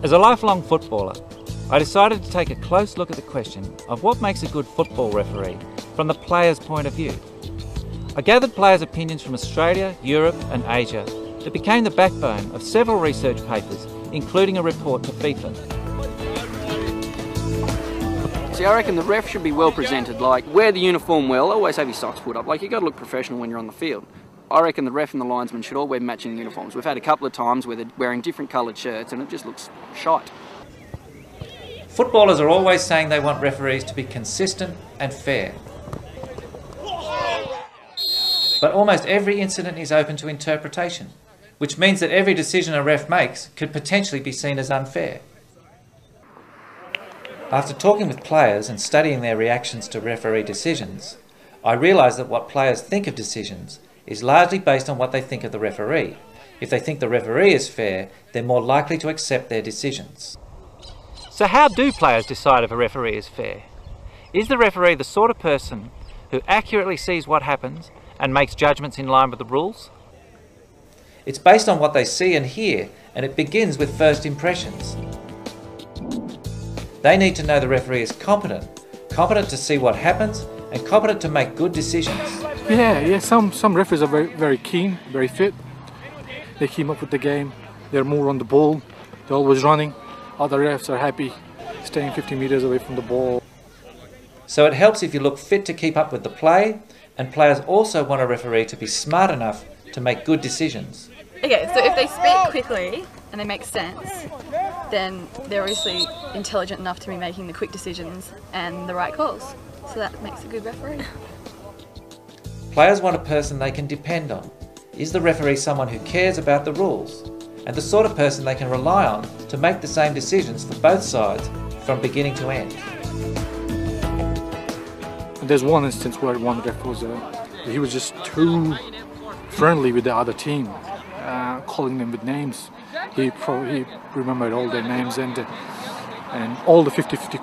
As a lifelong footballer, I decided to take a close look at the question of what makes a good football referee from the player's point of view. I gathered players' opinions from Australia, Europe and Asia that became the backbone of several research papers, including a report to FIFA. See, I reckon the ref should be well presented, like wear the uniform well, always have your socks put up, like you got to look professional when you're on the field. I reckon the ref and the linesman should all wear matching uniforms. We've had a couple of times where they're wearing different coloured shirts and it just looks shite. Footballers are always saying they want referees to be consistent and fair. But almost every incident is open to interpretation, which means that every decision a ref makes could potentially be seen as unfair. After talking with players and studying their reactions to referee decisions, I realised that what players think of decisions is largely based on what they think of the referee. If they think the referee is fair, they're more likely to accept their decisions. So how do players decide if a referee is fair? Is the referee the sort of person who accurately sees what happens and makes judgments in line with the rules? It's based on what they see and hear, and it begins with first impressions. They need to know the referee is competent to see what happens and competent to make good decisions. Yeah, some referees are very keen, very fit. They keep up with the game, they're more on the ball, they're always running. Other refs are happy staying 50 metres away from the ball. So it helps if you look fit to keep up with the play, and players also want a referee to be smart enough to make good decisions. Okay, so if they speak quickly and they make sense, then they're obviously intelligent enough to be making the quick decisions and the right calls. So that makes a good referee. Players want a person they can depend on. Is the referee someone who cares about the rules and the sort of person they can rely on to make the same decisions for both sides from beginning to end? There's one instance where one ref he was just too friendly with the other team, calling them with names. He remembered all their names and all the 50-50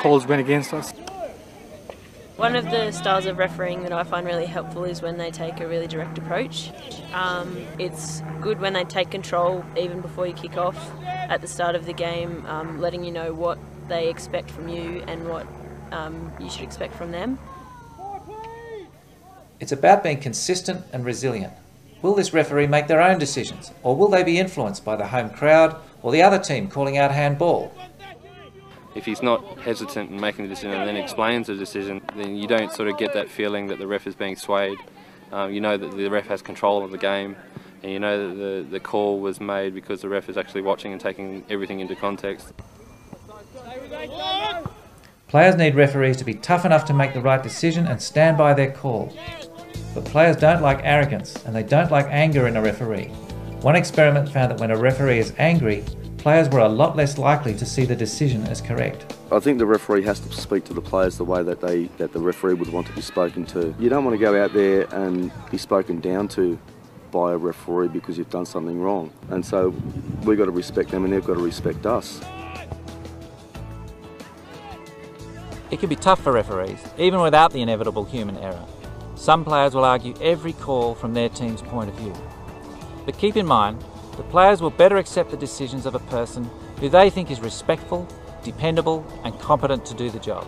calls went against us. One of the styles of refereeing that I find really helpful is when they take a really direct approach. It's good when they take control even before you kick off at the start of the game, letting you know what they expect from you and what you should expect from them. It's about being consistent and resilient. Will this referee make their own decisions, or will they be influenced by the home crowd or the other team calling out handball? If he's not hesitant in making the decision and then explains the decision, then you don't sort of get that feeling that the ref is being swayed. You know that the ref has control of the game, and you know that the call was made because the ref is actually watching and taking everything into context. Players need referees to be tough enough to make the right decision and stand by their call. But players don't like arrogance, and they don't like anger in a referee. One experiment found that when a referee is angry, players were a lot less likely to see the decision as correct. I think the referee has to speak to the players the way that the referee would want to be spoken to. You don't want to go out there and be spoken down to by a referee because you've done something wrong. And so we've got to respect them and they've got to respect us. It can be tough for referees, even without the inevitable human error. Some players will argue every call from their team's point of view. But keep in mind, the players will better accept the decisions of a person who they think is respectful, dependable and competent to do the job.